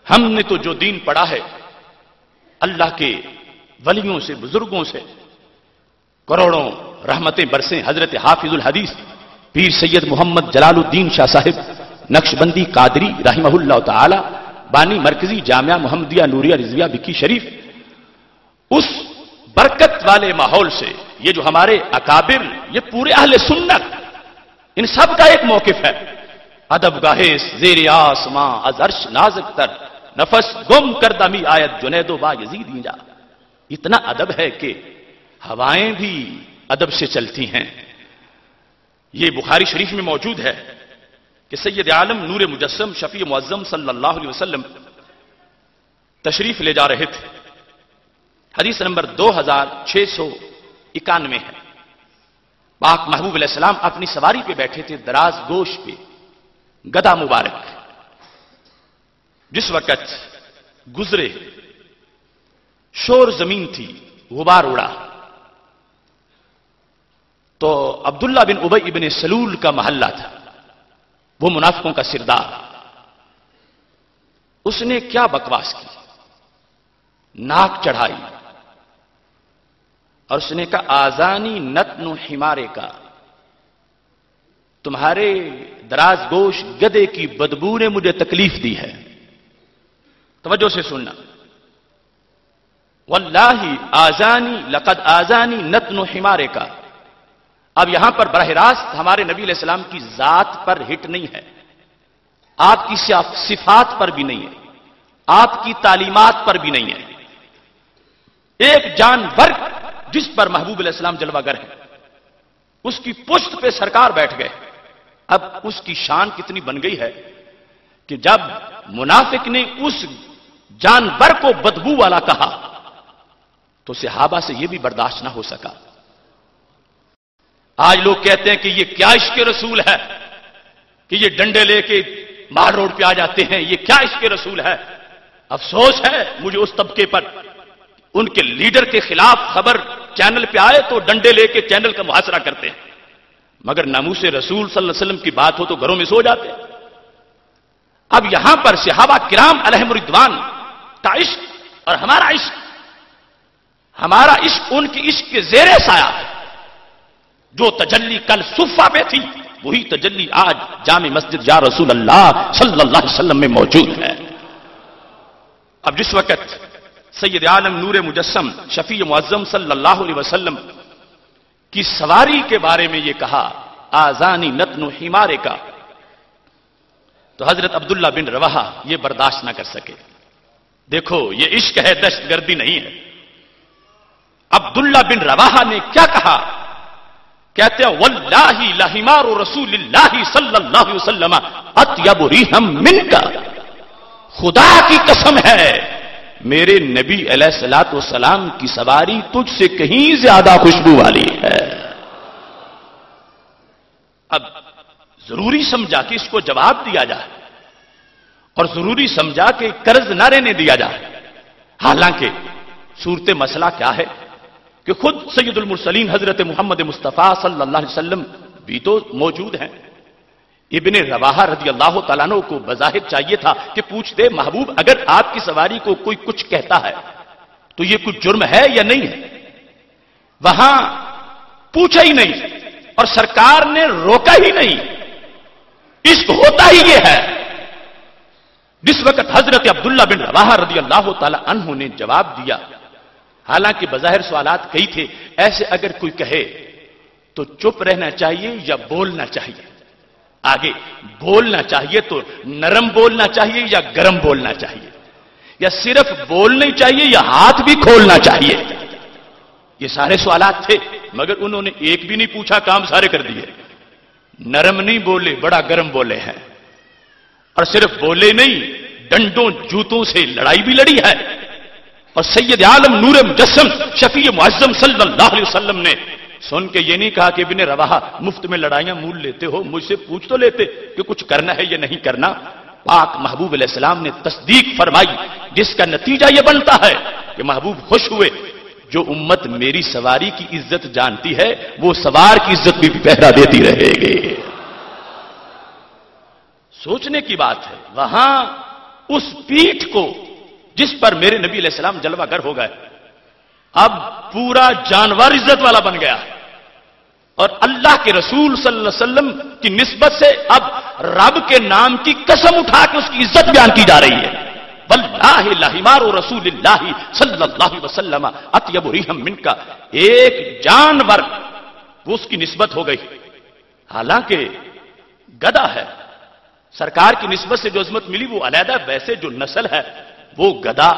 ہم نے تو جو دین پڑھا ہے اللہ کے ولیوں سے، بزرگوں سے، کروڑوں رحمتیں برسیں حضرت حافظ الحدیث پیر سید محمد جلال الدین شاہ صاحب نقشبندی قادری رحمہ اللہ تعالی، بانی مرکزی جامعہ محمدیہ نوریہ رضویہ بکی شریف، اس برکت والے ماحول سے یہ جو ہمارے اکابر، یہ پورے اہل سنت، ان سب کا ایک موقف ہے. ادب گاہے زیر آسماں از عرش نازک تر، نفس گم کردہ می آیت جنید و با یزید اینجا. اتنا ادب ہے کہ ہوائیں بھی ادب سے چلتی ہیں. یہ بخاری شریف میں موجود ہے کہ سید عالم نور مجسم شفیع معظم صلی اللہ علیہ وسلم تشریف لے جا رہے تھے. حدیث نمبر 2691 ہے. پاک محبوب علیہ السلام اپنی سواری پہ بیٹھے تھے، دراز گوش پہ، گدا مبارک. جس وقت گزرے شور زمین تھی، غبار اڑا، تو عبداللہ بن ابی بن سلول کا محلہ تھا، وہ منافقوں کا سردار. اس نے کیا بکواس کی، ناک چڑھائی اور اس نے کہا آزانی نتن حمارے کا، تمہارے دراز گوش گدے کی بدبو نے مجھے تکلیف دی ہے. توجہ سے سننا، واللہ آزانی لقد آزانی نتن حمارے کا. اب یہاں پر براہ راست ہمارے نبی علیہ السلام کی ذات پر ہٹ نہیں ہے، آپ کی صفات پر بھی نہیں ہے، آپ کی تعلیمات پر بھی نہیں ہے. ایک جانور جس پر محبوب علیہ السلام جلوہ گر ہے، اس کی پشت پہ سرکار بیٹھ گئے. اب اس کی شان کتنی بن گئی ہے کہ جب منافق نے اس جانور کو بدبو والا کہا تو صحابہ سے یہ بھی برداشت نہ ہو سکا. آج لوگ کہتے ہیں کہ یہ کیا عشق رسول ہے کہ یہ ڈنڈے لے کے مار روڈ پہ آ جاتے ہیں، یہ کیا عشق رسول ہے. افسوس ہے مجھے اس طبقے پر، ان کے لیڈر کے خلاف خبر چینل پہ آئے تو ڈنڈے لے کے چینل کا محاصرہ کرتے ہیں، مگر ناموس رسول صلی اللہ علیہ وسلم کی بات ہو تو گھروں میں سو جاتے ہیں. اب یہاں پر صحابہ کرام علیہم رضوان کا عشق اور ہمارا عشق ان کی عشق کے زیر سایہ ہے. جو تجلی کل صفہ پہ تھی وہی تجلی آج جامع مسجد یا رسول اللہ صلی اللہ علیہ وسلم میں موجود ہے. اب جس وقت سید عالم نور مجسم شفیع معظم صلی اللہ علیہ وسلم کی سواری کے بارے میں یہ کہا آزانی نتن حمارے کا، تو حضرت عبداللہ بن رواحہ یہ برداشت نہ کر سکے. دیکھو یہ عشق ہے، دہشت گردی نہیں ہے. عبداللہ بن رواحہ نے کیا کہا؟ کہتے ہیں واللہ لحمار رسول اللہ صلی اللہ علیہ وسلم اطیب ریحا منک، خدا کی قسم ہے میرے نبی علیہ الصلوۃ والسلام کی سواری تجھ سے کہیں زیادہ خوشبو والی ہے. اب ضروری سمجھا کہ اس کو جواب دیا جائے اور ضروری سمجھا کہ قرض نہ رہنے دیا جائے. حالانکہ صورت مسئلہ کیا ہے کہ خود سید المرسلین حضرت محمد مصطفیٰ صلی اللہ علیہ وسلم بھی تو موجود ہیں. ابن رواحہ رضی اللہ تعالیٰ عنہ کو بظاہر چاہیے تھا کہ پوچھتے محبوب اگر آپ کی سواری کو کوئی کچھ کہتا ہے تو یہ کچھ جرم ہے یا نہیں ہے. وہاں پوچھا ہی نہیں اور سرکار نے روکا ہی نہیں. عشق ہوتا ہی یہ ہے. جس وقت حضرت عبداللہ بن رواحہ رضی اللہ تعالیٰ عنہ نے جواب دیا، حالانکہ بظاہر سوالات کئی تھے، ایسے اگر کوئی کہے تو چپ رہنا چاہیے یا بولنا چاہیے؟ آگے بولنا چاہیے تو نرم بولنا چاہیے یا گرم بولنا چاہیے، یا صرف بولنا ہی چاہیے یا ہاتھ بھی کھولنا چاہیے؟ یہ سارے سوالات تھے مگر انہوں نے ایک بھی نہیں پوچھا، کام سارے کر دیے. نرم نہیں بولے، بڑا گرم بولے ہیں. اور صرف بولے نہیں، ڈنڈوں جوتوں سے لڑائی بھی لڑی ہے. اور سید عالم نور مجسم شفیع معظم صلی اللہ علیہ وسلم نے سن کے یہ نہیں کہا کہ ابن رواحہ مفت میں لڑائیاں مول لیتے ہو، مجھ سے پوچھ تو لیتے کہ کچھ کرنا ہے یا نہیں کرنا. پاک محبوب علیہ السلام نے تصدیق فرمائی، جس کا نتیجہ یہ بنتا ہے کہ محبوب خوش ہوئے. جو امت میری سواری کی عزت جانتی ہے وہ سوار کی عزت بھی پہرا دیتی رہے گی. سوچنے کی بات ہے. وہاں اس پیٹھ کو جس پر میرے نبی علیہ السلام جلوہ گر ہو گئے، اب پورا جانور عزت والا بن گیا، اور اللہ کے رسول صلی اللہ علیہ وسلم کی نسبت سے اب رب کے نام کی قسم اٹھا کے اس کی عزت بیان کی جا رہی ہے۔ واللہ لحمار رسول اللہ صلی اللہ علیہ وسلم اطیب ریحا منک، ایک جانور وہ اس کی نسبت ہو گئی، حالانکہ گدھا ہے، سرکار کی نسبت سے جو عظمت ملی وہ علیحدہ، ویسے جو نسل ہے وہ گدھا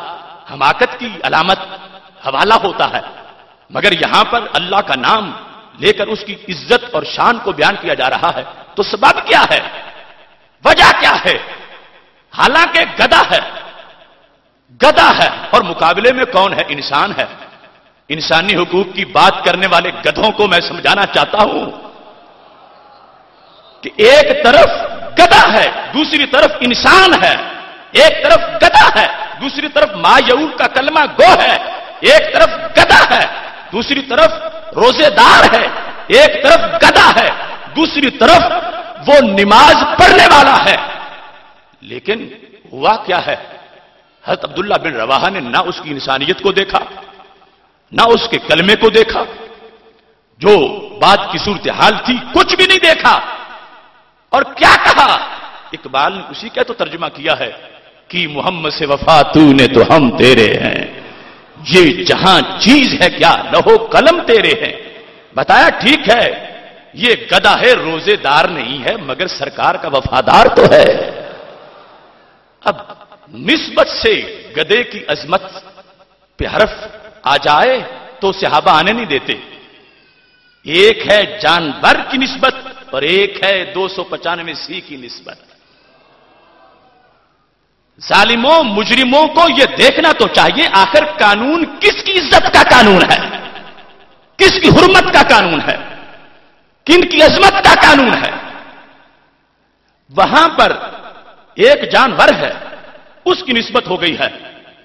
حماقت کی علامت حوالہ ہوتا ہے، مگر یہاں پر اللہ کا نام لے کر اس کی عزت اور شان کو بیان کیا جا رہا ہے، تو سبب کیا ہے، وجہ کیا ہے؟ حالانکہ گدھا ہے، گدھا ہے، اور مقابلے میں کون ہے؟ انسان ہے۔ انسانی حقوق کی بات کرنے والے گدھوں کو میں سمجھانا چاہتا ہوں کہ ایک طرف گدھا ہے، دوسری طرف انسان ہے، ایک طرف گدھا ہے، دوسری طرف ما یعول کا کلمہ گو ہے، ایک طرف گدھا ہے، دوسری طرف روزے دار ہے، ایک طرف گدھا ہے، دوسری طرف وہ نماز پڑھنے والا ہے۔ لیکن ہوا کیا ہے؟ حضرت عبداللہ بن رواحہ نے نہ اس کی انسانیت کو دیکھا، نہ اس کے کلمے کو دیکھا، جو بات کی صورتحال تھی کچھ بھی نہیں دیکھا، اور کیا کہا؟ اقبال نے اسی کا تو ترجمہ کیا ہے کہ محمد سے وفا تو نے تو ہم تیرے ہیں، یہ جہاں چیز ہے کیا لہو قلم تیرے ہیں۔ بتایا ٹھیک ہے یہ گدھا ہے، روزے دار نہیں ہے، مگر سرکار کا وفادار تو ہے۔ اب نسبت سے گدھے کی عظمت پہ حرف آ جائے تو صحابہ آنے نہیں دیتے۔ ایک ہے جانور کی نسبت اور ایک ہے 295 کی نسبت۔ ظالموں مجرموں کو یہ دیکھنا تو چاہیے آخر قانون کس کی عزت کا قانون ہے، کس کی حرمت کا قانون ہے، کن کی عظمت کا قانون ہے۔ وہاں پر ایک جانور ہے، اس کی نسبت ہو گئی ہے،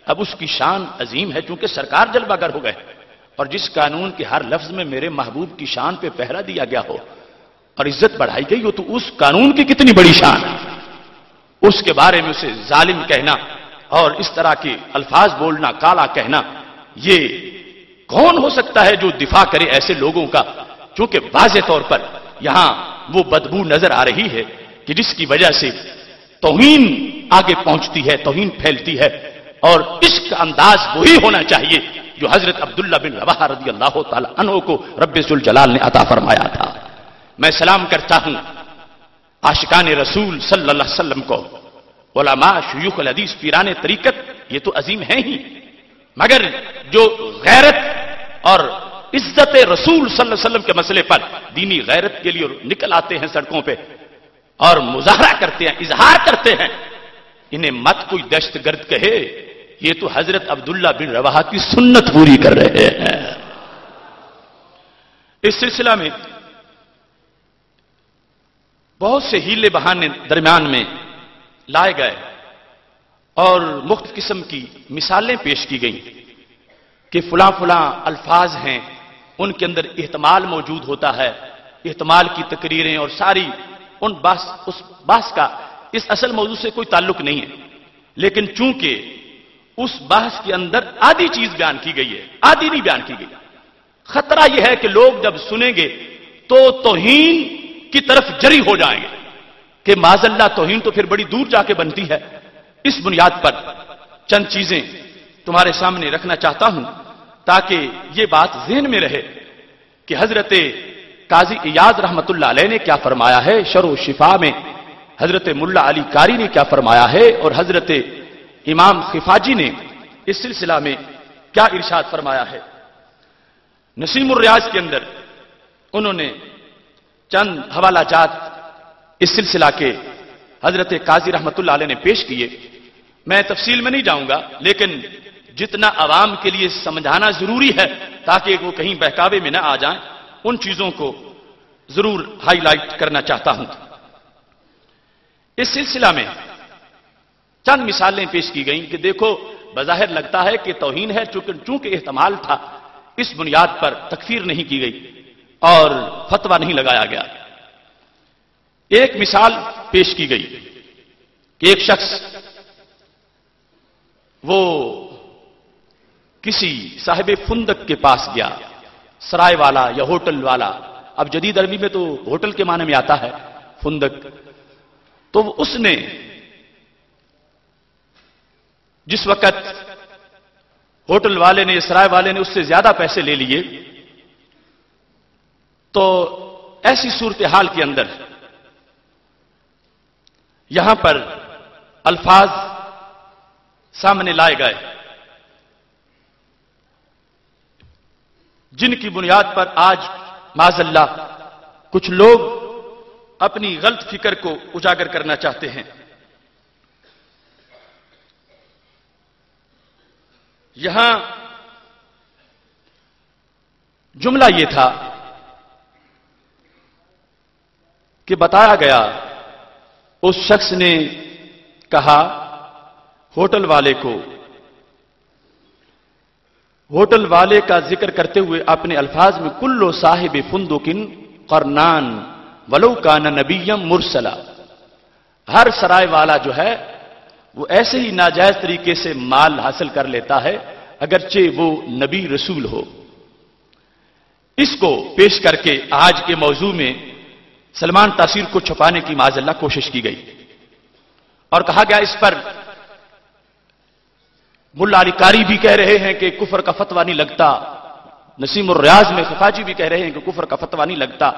اب اس کی شان عظیم ہے چونکہ سرکار جلوہ گر ہو گئے، اور جس قانون کے ہر لفظ میں میرے محبوب کی شان پہ پہرا دیا گیا ہو اور عزت بڑھائی گئی ہو تو اس قانون کی کتنی بڑی شان ہے۔ اس کے بارے میں اسے ظالم کہنا اور اس طرح کے الفاظ بولنا، کالا کہنا، یہ کون ہو سکتا ہے جو دفاع کرے ایسے لوگوں کا؟ چونکہ واضح طور پر یہاں وہ بدبو نظر آ رہی ہے کہ جس کی وجہ سے توہین آگے پہنچتی ہے، توہین پھیلتی ہے، اور اس کا انداز وہی ہونا چاہیے جو حضرت عبداللہ بن رواحہ رضی اللہ تعالی عنہ کو رب ذوالجلال نے عطا فرمایا تھا۔ میں سلام کرتا ہوں عاشقان رسول صلی اللہ علیہ وسلم کو، علماء، شیوخ الحدیث، پیران طریقت، یہ تو عظیم ہیں ہی، مگر جو غیرت اور عزت رسول صلی اللہ علیہ وسلم کے مسئلے پر دینی غیرت کے لیے نکل آتے ہیں سڑکوں پہ اور مظاہرہ کرتے ہیں، اظہار کرتے ہیں، انہیں مت کوئی دہشت گرد کہے، یہ تو حضرت عبداللہ بن رواحہ کی سنت پوری کر رہے ہیں۔ اس سلسلہ میں بہت سے ہیلے بہانے درمیان میں لائے گئے اور مختلف قسم کی مثالیں پیش کی گئیں کہ فلاں فلاں الفاظ ہیں، ان کے اندر احتمال موجود ہوتا ہے، احتمال کی تقریریں اور ساری اس بحث کا اس اصل موضوع سے کوئی تعلق نہیں ہے، لیکن چونکہ اس بحث کے اندر آدھی چیز بیان کی گئی ہے، آدھی نہیں بیان کی گئی، خطرہ یہ ہے کہ لوگ جب سنیں گے تو توہین کی طرف جری ہو جائیں گے کہ معاذ اللہ توہین تو پھر بڑی دور جا کے بنتی ہے۔ اس بنیاد پر چند چیزیں تمہارے سامنے رکھنا چاہتا ہوں تاکہ یہ بات ذہن میں رہے کہ حضرت قاضی ایاز رحمت اللہ علیہ نے کیا فرمایا ہے، شرح و شفا میں حضرت ملا علی قاری نے کیا فرمایا ہے، اور حضرت امام خفاجی نے اس سلسلہ میں کیا ارشاد فرمایا ہے۔ نسیم الریاض کے اندر انہوں نے چند حوالہ جات اس سلسلہ کے حضرت قاضی رحمت اللہ علیہ نے پیش کیے، میں تفصیل میں نہیں جاؤں گا، لیکن جتنا عوام کے لیے سمجھانا ضروری ہے تاکہ وہ کہیں بہکاوے میں نہ آ جائیں، ان چیزوں کو ضرور ہائی لائٹ کرنا چاہتا ہوں۔ اس سلسلہ میں چند مثالیں پیش کی گئیں کہ دیکھو بظاہر لگتا ہے کہ توہین ہے، چونکہ احتمال تھا اس بنیاد پر تکفیر نہیں کی گئی اور فتویٰ نہیں لگایا گیا۔ ایک مثال پیش کی گئی کہ ایک شخص وہ کسی صاحب فندق کے پاس گیا، سرائے والا یا ہوٹل والا، اب جدید عربی میں تو ہوٹل کے معنی میں آتا ہے فندق، تو اس نے جس وقت ہوٹل والے نے، سرائے والے نے اس سے زیادہ پیسے لے لیے، تو ایسی صورتحال کے اندر یہاں پر الفاظ سامنے لائے گئے جن کی بنیاد پر آج معاذ اللہ کچھ لوگ اپنی غلط فکر کو اجاگر کرنا چاہتے ہیں۔ یہاں جملہ یہ تھا کہ بتایا گیا اس شخص نے کہا ہوٹل والے کو، ہوٹل والے کا ذکر کرتے ہوئے اپنے الفاظ میں کلو صاحب فندقن قرنان ولو کان نبیم مرسلا، ہر سرائے والا جو ہے وہ ایسے ہی ناجائز طریقے سے مال حاصل کر لیتا ہے اگرچہ وہ نبی رسول ہو۔ اس کو پیش کر کے آج کے موضوع میں سلمان تاثیر کو چھپانے کی معاذ اللہ کوشش کی گئی اور کہا گیا اس پر ملا علی قاری بھی کہہ رہے ہیں کہ کفر کا فتویٰ نہیں لگتا، نسیم الریاض میں خفاجی بھی کہہ رہے ہیں کہ کفر کا فتویٰ نہیں لگتا۔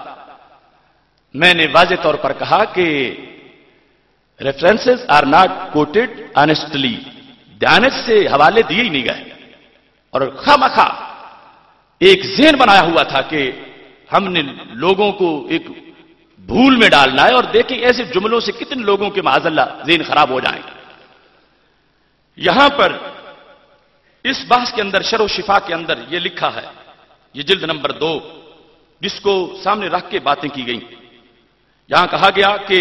میں نے واضح طور پر کہا کہ references are not quoted honestly, دیانت سے حوالے دیے ہی نہیں گئے، اور خامخواہ ایک ذہن بنایا ہوا تھا کہ ہم نے لوگوں کو ایک بھول میں ڈالنا ہے، اور دیکھیں ایسے جملوں سے کتنے لوگوں کے معاذ اللہ ذہن خراب ہو جائیں۔ یہاں پر اس بحث کے اندر شرح و شفا کے اندر یہ لکھا ہے، یہ جلد نمبر 2 جس کو سامنے رکھ کے باتیں کی گئیں۔ یہاں کہا گیا کہ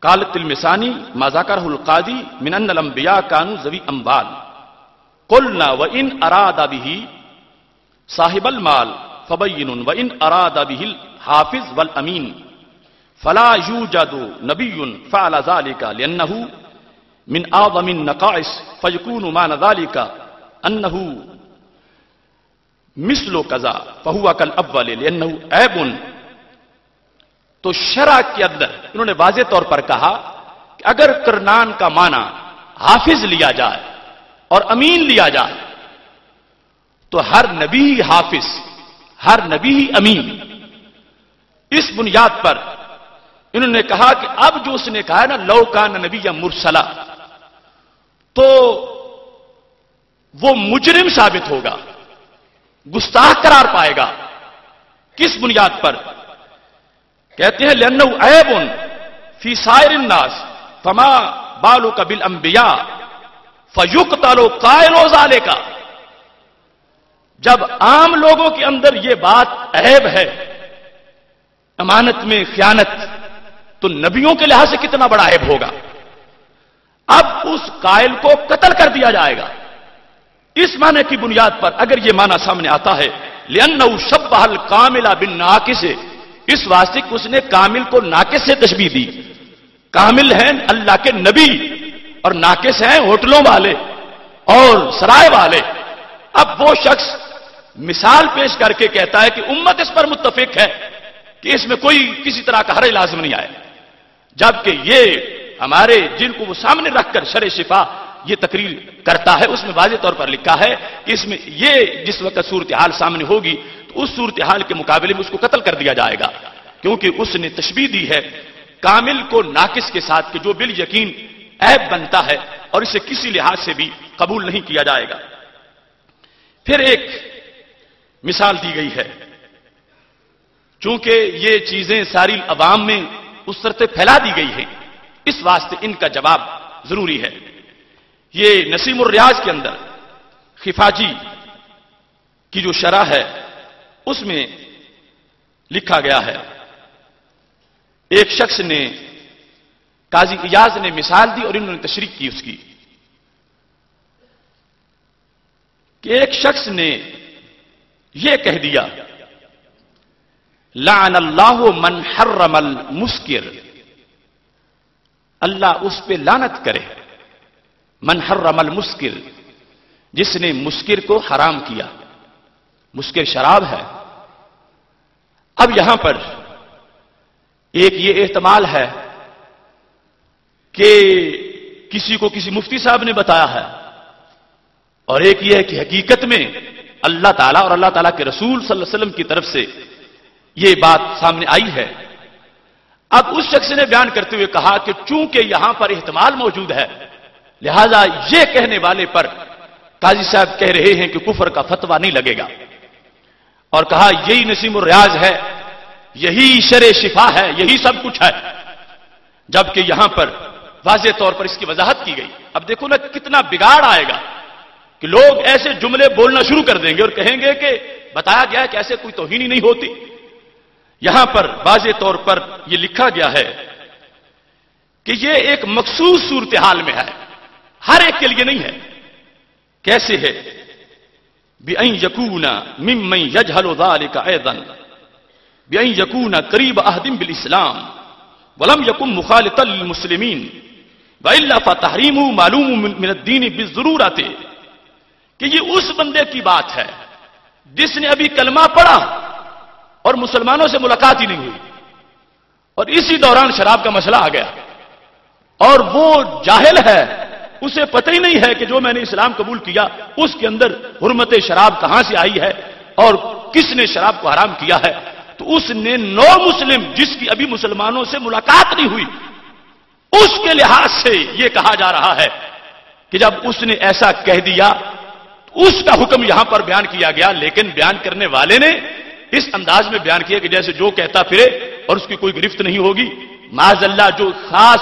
قالت المسانی ما ذکرہ القاضی من ان الانبیاء کانوا ذوی اموال قلنا وان اراد به صاحب المال فبین وان اراد به الحافظ والامین فلا یوجد نبی فعل ذلك لانه من اعظم النقائص فيكون معنى ذلك انه مثل كذا فهو كالاول لانه عیب۔ تو شرع کے اندر انہوں نے واضح طور پر کہا کہ اگر کرنان کا معنی حافظ لیا جائے اور امین لیا جائے تو ہر نبی حافظ، ہر نبی امین۔ اس بنیاد پر انہوں نے کہا کہ اب جو اس نے کہا ہے نا لو کان نبی یا مرسلا، تو وہ مجرم ثابت ہوگا، گستاخ قرار پائے گا۔ کس بنیاد پر؟ کہتے ہیں لأنه عیب فی سائر الناس فما بالک بالانبیاء فیقتل قائل ذلک۔ جب عام لوگوں کے اندر یہ بات عیب ہے، امانت میں خیانت، تو نبیوں کے لحاظ سے کتنا بڑا عیب ہوگا۔ اب اس قائل کو قتل کر دیا جائے گا۔ اس معنی کی بنیاد پر اگر یہ معنی سامنے آتا ہے لأنه شبہ الکامل بالناقص، اس واسطے کہ اس نے کامل کو ناقص سے تشبیہ دی۔ کامل ہیں اللہ کے نبی اور ناقص ہیں ہوٹلوں والے اور سرائے والے۔ اب وہ شخص مثال پیش کر کے کہتا ہے کہ امت اس پر متفق ہے کہ اس میں کوئی کسی طرح کا حرج لازم نہیں آئے، جبکہ یہ ہمارے جن کو وہ سامنے رکھ کر شرح شفا یہ تقریر کرتا ہے اس میں واضح طور پر لکھا ہے کہ اس میں یہ جس وقت صورتحال سامنے ہوگی تو اس صورتحال کے مقابلے میں اس کو قتل کر دیا جائے گا، کیونکہ اس نے تشبیہ دی ہے کامل کو ناقص کے ساتھ کہ جو بال یقین عیب بنتا ہے اور اسے کسی لحاظ سے بھی قبول نہیں کیا جائے گا۔ پھر ایک مثال دی گئی ہے، چونکہ یہ چیزیں ساری عوام میں اس طرح سے پھیلا دی گئی ہیں، اس واسطے ان کا جواب ضروری ہے۔ یہ نسیم الریاض کے اندر خفاجی کی جو شرح ہے اس میں لکھا گیا ہے، ایک شخص نے قاضی ایاز نے مثال دی اور انہوں نے تشریح کی اس کی کہ ایک شخص نے یہ کہہ دیا لعن اللہ من حرم المسکر، اللہ اس پہ لعنت کرے من حرم المسکر، جس نے مسکر کو حرام کیا. مسکر شراب ہے. اب یہاں پر ایک یہ احتمال ہے کہ کسی کو کسی مفتی صاحب نے بتایا ہے، اور ایک یہ ہے کہ حقیقت میں اللہ تعالیٰ اور اللہ تعالیٰ کے رسول صلی اللہ علیہ وسلم کی طرف سے یہ بات سامنے آئی ہے. اب اس شخص نے بیان کرتے ہوئے کہا کہ چونکہ یہاں پر احتمال موجود ہے، لہذا یہ کہنے والے پر قاضی صاحب کہہ رہے ہیں کہ کفر کا فتویٰ نہیں لگے گا، اور کہا یہی نسیم الریاض ہے، یہی شرع شفا ہے، یہی سب کچھ ہے. جبکہ یہاں پر واضح طور پر اس کی وضاحت کی گئی. اب دیکھو نا کتنا بگاڑ آئے گا کہ لوگ ایسے جملے بولنا شروع کر دیں گے اور کہیں گے کہ بتایا گیا ہے کہ ایسے کوئی توہین ہی نہیں ہوتی. یہاں پر واضح طور پر یہ لکھا گیا ہے کہ یہ ایک مخصوص صورتحال میں ہے، ہر ایک کے لیے نہیں ہے. کیسے ہے؟ بِأَن يَكُونَ مِمَّن يَجْهَلُ ذَلِكَ أَيْضًا بِأَن يَكُونَ قَرِيبَ عَهْدٍ بِالْإِسْلَامِ وَلَمْ يَكُن مُخَالِطًا لِلْمُسْلِمِينَ وَإِلَّا فَتَحْرِيمُهُ مَعْلُومٌ مِنَ الدِّينِ بِالضُّرُورَةِ، کہ یہ اس بندے کی بات ہے جس نے ابھی کلمہ پڑھا اور مسلمانوں سے ملاقات ہی نہیں ہوئی، اور اسی دوران شراب کا مسئلہ آ گیا، اور وہ جاہل ہے، اسے پتہ ہی نہیں ہے کہ جو میں نے اسلام قبول کیا اس کے اندر حرمت شراب کہاں سے آئی ہے اور کس نے شراب کو حرام کیا ہے. تو اس نے نو مسلم جس کی ابھی مسلمانوں سے ملاقات نہیں ہوئی، اس کے لحاظ سے یہ کہا جا رہا ہے کہ جب اس نے ایسا کہہ دیا تو اس کا حکم یہاں پر بیان کیا گیا. لیکن بیان کرنے والے نے اس انداز میں بیان کیا کہ جیسے جو کہتا پھرے اور اس کی کوئی گرفت نہیں ہوگی. معاذ اللہ جو خاص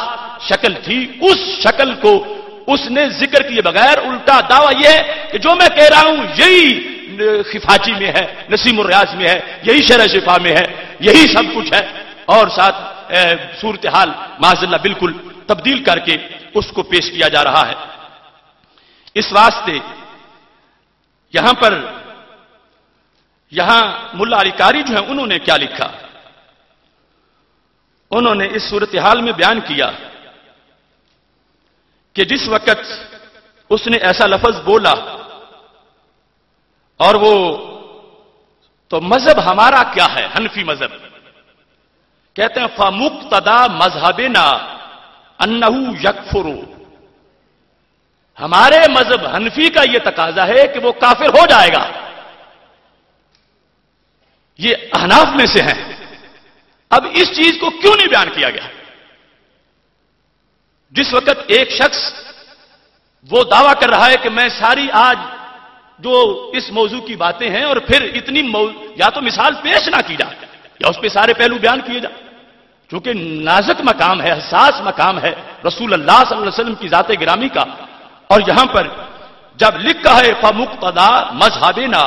شکل تھی اس شکل کو اس نے ذکر کیے بغیر الٹا دعویٰ یہ ہے کہ جو میں کہہ رہا ہوں یہی خفاچی میں ہے، نسیم الریاض میں ہے، یہی شرع شفا میں ہے، یہی سب کچھ ہے، اور ساتھ صورتحال معاذ اللہ بالکل تبدیل کر کے اس کو پیش کیا جا رہا ہے. اس واسطے یہاں ملا علی قاری جو ہیں انہوں نے کیا لکھا؟ انہوں نے اس صورتحال میں بیان کیا کہ جس وقت اس نے ایسا لفظ بولا اور وہ تو مذہب ہمارا کیا ہے؟ حنفی مذہب. کہتے ہیں فَمُقْتَدَى مَذْهَبِنَا أَنَّهُ يَكْفُرُ، ہمارے مذہب حنفی کا یہ تقاضا ہے کہ وہ کافر ہو جائے گا. یہ احناف میں سے ہیں. اب اس چیز کو کیوں نہیں بیان کیا گیا؟ جس وقت ایک شخص وہ دعویٰ کر رہا ہے کہ میں ساری آج جو اس موضوع کی باتیں ہیں اور پھر اتنی یا تو مثال پیش نہ کی جائے یا اس پہ سارے پہلو بیان کیے جائیں، چونکہ نازک مقام ہے، حساس مقام ہے رسول اللہ صلی اللہ علیہ وسلم کی ذات گرامی کا. اور یہاں پر جب لکھا ہے فَمُقْتَدَى مَذْهَبِنَا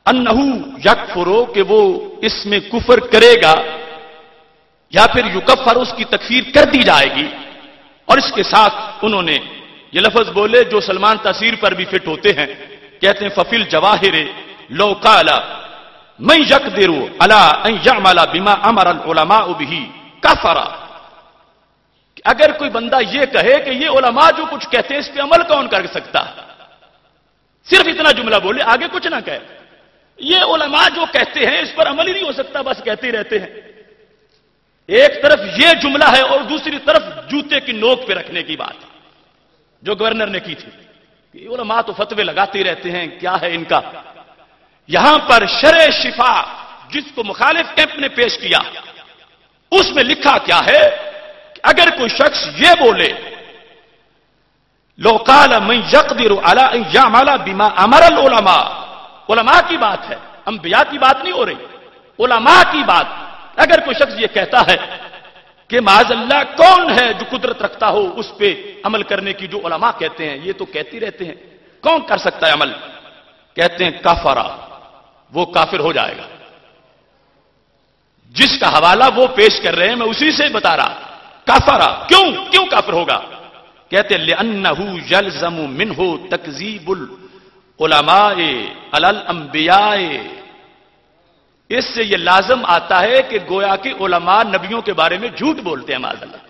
أَنَّهُ يَكْفُرُ کہ وہ اس میں کفر کرے گا یا پھر یکفر اس کی تکفیر کر دی جائے گی. اور اس کے ساتھ انہوں نے یہ لفظ بولے جو سلمان تاثیر پر بھی فٹ ہوتے ہیں. کہتے ہیں فَفِي الْجَوَاهِرِ لَوْ قَالَ مَنْ يَقْدِرُ عَلَىٰ أَنْ يَعْمَلَ بِمَا أَمَرَ الْعُلَمَاءُ بِهِ كَفَرَ، اگر کوئی بندہ یہ کہے کہ یہ علماء جو کچھ کہتے ہیں اس پہ عمل کون کر سکتا، صرف اتنا جملہ بولے آگے کچھ نہ کہے، یہ علماء جو کہتے ہیں اس پر عمل ہی نہیں ہو سکتا، بس کہتے ہی رہتے ہیں. ایک طرف یہ جملہ ہے اور دوسری طرف جوتے کی نوک پہ رکھنے کی بات جو گورنر نے کی تھی کہ علماء تو فتوے لگاتے رہتے ہیں، کیا ہے ان کا. یہاں پر شرع شفا جس کو مخالف کیمپ نے پیش کیا اس میں لکھا کیا ہے کہ اگر کوئی شخص یہ بولے لو قال من يقدر على ان يعمل بما امر العلماء، علماء کی بات ہے، انبیاء کی بات نہیں ہو رہی، علماء کی بات. اگر کوئی شخص یہ کہتا ہے کہ معاذ اللہ کون ہے جو قدرت رکھتا ہو اس پہ عمل کرنے کی جو علماء کہتے ہیں، یہ تو کہتے رہتے ہیں، کون کر سکتا ہے عمل؟ کہتے ہیں کافرہ، وہ کافر ہو جائے گا. جس کا حوالہ وہ پیش کر رہے ہیں میں اسی سے بتا رہا. کافرہ کیوں کافر ہوگا؟ کہتے ہیں لِأَنَّهُ يَلْزَمُ مِنْهُ تَكْذِيبُ الْعُلَمَاءِ عَلَى الْأَنْبِيَاءِ، اس سے یہ لازم آتا ہے کہ گویا کہ علماء نبیوں کے بارے میں جھوٹ بولتے ہیں معاذ اللہ.